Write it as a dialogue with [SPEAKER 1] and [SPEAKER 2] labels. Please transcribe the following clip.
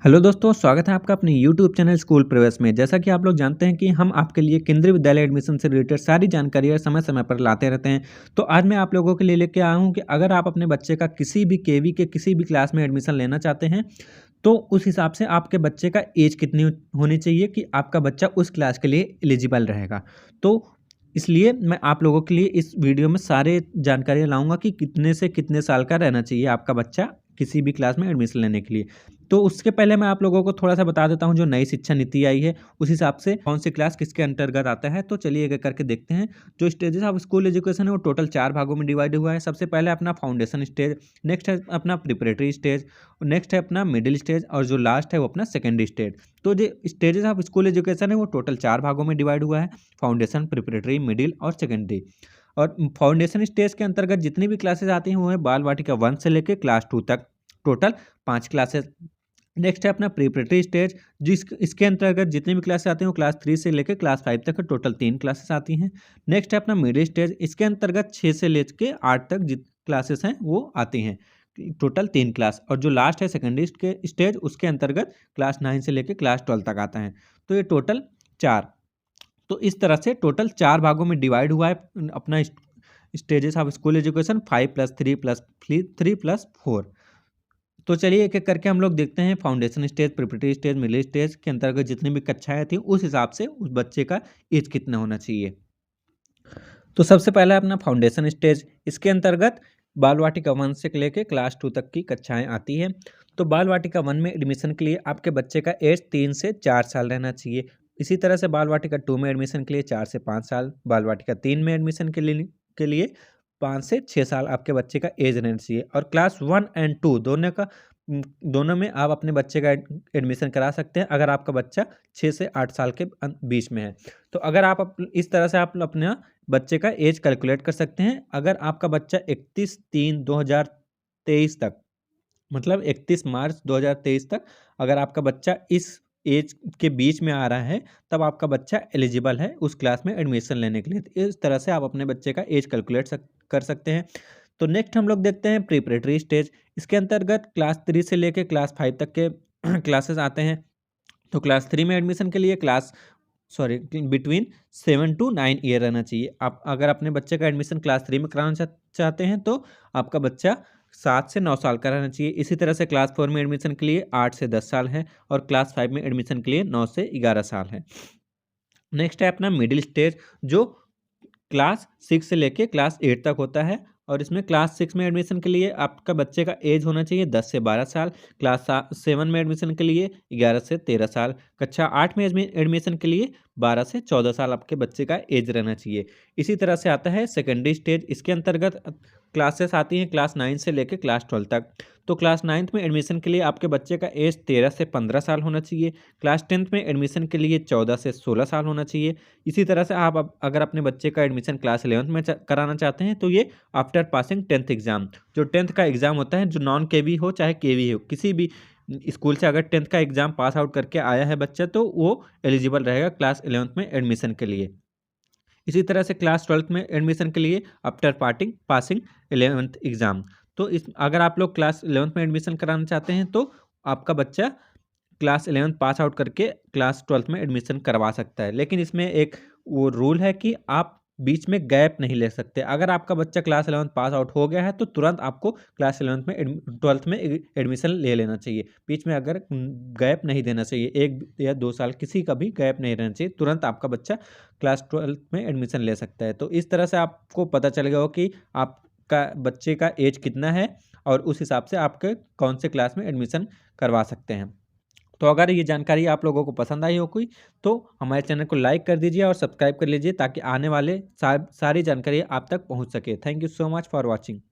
[SPEAKER 1] Hello दोस्तों, स्वागत है आपका अपने यूट्यूब चैनल स्कूल प्रवेश में। जैसा कि आप लोग जानते हैं कि हम आपके लिए केंद्रीय विद्यालय एडमिशन से रिलेटेड सारी जानकारी और समय-समय पर लाते रहते हैं। तो आज मैं आप लोगों के लिए लेके आया हूँ कि अगर आप अपने बच्चे का किसी भी केवी के किसी भी क्लास में एडमिशन लेना चाहते हैं, तो उस हिसाब से आपके बच्चे का ऐज कितनी होनी चाहिए कि आपका बच्चा उस क्लास के लिए एलिजिबल रहेगा। तो इसलिए मैं आप लोगों के लिए इस वीडियो में सारे जानकारियाँ लाऊँगा कि कितने से कितने साल का रहना चाहिए आपका बच्चा किसी भी क्लास में एडमिशन लेने के लिए। तो उसके पहले मैं आप लोगों को थोड़ा-सा बता देता हूँ, जो नई शिक्षा नीति आई है, उस हिसाब से कौन-सी क्लास किसके अंतर्गत आता है। तो चलिए एक-एक करके देखते हैं। जो स्टेजेस ऑफ स्कूल एजुकेशन है, वो टोटल 4 भागों में डिवाइड हुआ है। सबसे पहले अपना फाउंडेशन स्टेज, नेक्स्ट है अपना प्रिपरेटरी स्टेज, नेक्स्ट है अपना मिडिल स्टेज और जो लास्ट है वो अपना सेकेंडरी स्टेज। तो जो स्टेजेस ऑफ स्कूल एजुकेशन है, वो टोटल 4 भागों में डिवाइड हुआ है। फाउंडेशन, प्रिपरेटरी, मिडिल और सेकेंडरी। और फाउंडेशन स्टेज के अंतर्गत जितनी भी क्लासेस आती हैं, वो है बाल वाटिका 1 से लेके क्लास 2 तक, टोटल 5 क्लासेस। नेक्स्ट है अपना प्रिपरेटरी स्टेज, इसके अंतर्गत जितनी भी क्लासेस आती हैं वो क्लास 3 से लेकर क्लास 5 तक टोटल 3 क्लासेस आती हैं। नेक्स्ट है अपना मिडिल स्टेज, इसके अंतर्गत 6 से लेके 8 तक जित क्लासेस हैं वो आती हैं, टोटल 3 क्लास। और जो लास्ट है सेकेंडरी के स्टेज, उसके अंतर्गत क्लास 9 से लेकर क्लास 12 तक आता है। तो ये टोटल 4। तो इस तरह से टोटल 4 भागों में डिवाइड हुआ है अपना स्टेजेस ऑफ स्कूल एजुकेशन, 5+3+3+4। तो चलिए एक-एक करके हम लोग देखते हैं। Foundation stage, preparatory stage, middle stage के अंतर्गत जितनी भी कक्षाएँ थी, उस हिसाब से उस बच्चे का ऐज कितना होना चाहिए। तो सबसे पहला अपना फाउंडेशन स्टेज, इसके अंतर्गत बाल वाटिका 1 से लेके क्लास 2 तक की कक्षाएँ आती हैं। तो बाल वाटिका 1 में एडमिशन के लिए आपके बच्चे का ऐज 3 से 4 साल रहना चाहिए। इसी तरह से बाल वाटिका 2 में एडमिशन के लिए 4 से 5 साल, बाल वाटिका 3 में एडमिशन के लिए 5 से 6 साल आपके बच्चे का ऐज रहना चाहिए। और क्लास 1 एंड 2 दोनों में आप अपने बच्चे का एडमिशन करा सकते हैं, अगर आपका बच्चा 6 से 8 साल के बीच में है। तो अगर आप इस तरह से आप अपना बच्चे का एज कैलकुलेट कर सकते हैं। अगर आपका बच्चा 31/3/2023 तक, मतलब 31 मार्च 2023 तक अगर आपका बच्चा इस एज के बीच में आ रहा है, तब आपका बच्चा एलिजिबल है उस क्लास में एडमिशन लेने के लिए। तो इस तरह से आप अपने बच्चे का एज कैलकुलेट कर सकते हैं। तो नेक्स्ट हम लोग देखते हैं प्रिपरेटरी स्टेज। इसके अंतर्गत क्लास 3 से लेके क्लास 5 तक के क्लासेस आते हैं। तो क्लास 3 में एडमिशन के लिए बिटवीन 7 टू 9 ईयर रहना चाहिए। आप अगर अपने बच्चे का एडमिशन क्लास 3 में कराना चाहते हैं, तो आपका बच्चा 7 से 9 साल का रहना चाहिए। इसी तरह से क्लास 4 में एडमिशन के लिए 8 से 10 साल है और क्लास 5 में एडमिशन के लिए 9 से 11 साल है। नेक्स्ट है अपना मिडिल स्टेज, जो क्लास 6 से लेके क्लास 8 तक होता है। और इसमें क्लास 6 में एडमिशन के लिए आपका बच्चे का एज होना चाहिए 10 से 12 साल, क्लास 7 में एडमिशन के लिए 11 से 13 साल, कक्षा 8 में एडमिशन के लिए 12 से 14 साल आपके बच्चे का एज रहना चाहिए। इसी तरह से आता है सेकेंडरी स्टेज, इसके अंतर्गत क्लासेस आती हैं क्लास 9 से लेकर क्लास 12 तक। तो क्लास 9th में एडमिशन के लिए आपके बच्चे का एज 13 से 15 साल होना चाहिए। क्लास 10th में एडमिशन के लिए 14 से 16 साल होना चाहिए। इसी तरह से आप अगर अपने बच्चे का एडमिशन क्लास 11th में कराना चाहते हैं, तो ये आफ्टर पासिंग 10th एग्जाम, जो 10th का एग्जाम होता है, जो नॉन केवी हो चाहे केवी हो, किसी भी स्कूल से अगर 10th का एग्जाम पास आउट करके आया है बच्चा, तो वो एलिजिबल रहेगा क्लास 11th में एडमिशन के लिए। इसी तरह से क्लास 12th में एडमिशन के लिए आफ्टर पासिंग 11th एग्जाम। तो इस अगर आप लोग क्लास 11th में एडमिशन कराना चाहते हैं, तो आपका बच्चा क्लास 11th पास आउट करके क्लास 12th में एडमिशन करवा सकता है। लेकिन इसमें एक वो रूल है कि आप बीच में गैप नहीं ले सकते। अगर आपका बच्चा क्लास 11th पास आउट हो गया है, तो तुरंत आपको क्लास 11th में 12th में एडमिशन ले लेना चाहिए। बीच में अगर गैप नहीं देना चाहिए, 1 या 2 साल किसी का भी गैप नहीं रहना चाहिए। तुरंत आपका बच्चा क्लास 12th में एडमिशन ले सकता है। तो इस तरह से आपको पता चल गया हो कि आपका बच्चे का एज कितना है, और उस हिसाब से आपके कौन से क्लास में एडमिशन करवा सकते हैं। तो अगर ये जानकारी आप लोगों को पसंद आई हो कोई, तो हमारे चैनल को लाइक कर दीजिए और सब्सक्राइब कर लीजिए, ताकि आने वाले सारी जानकारी आप तक पहुंच सके। Thank you so much for watching.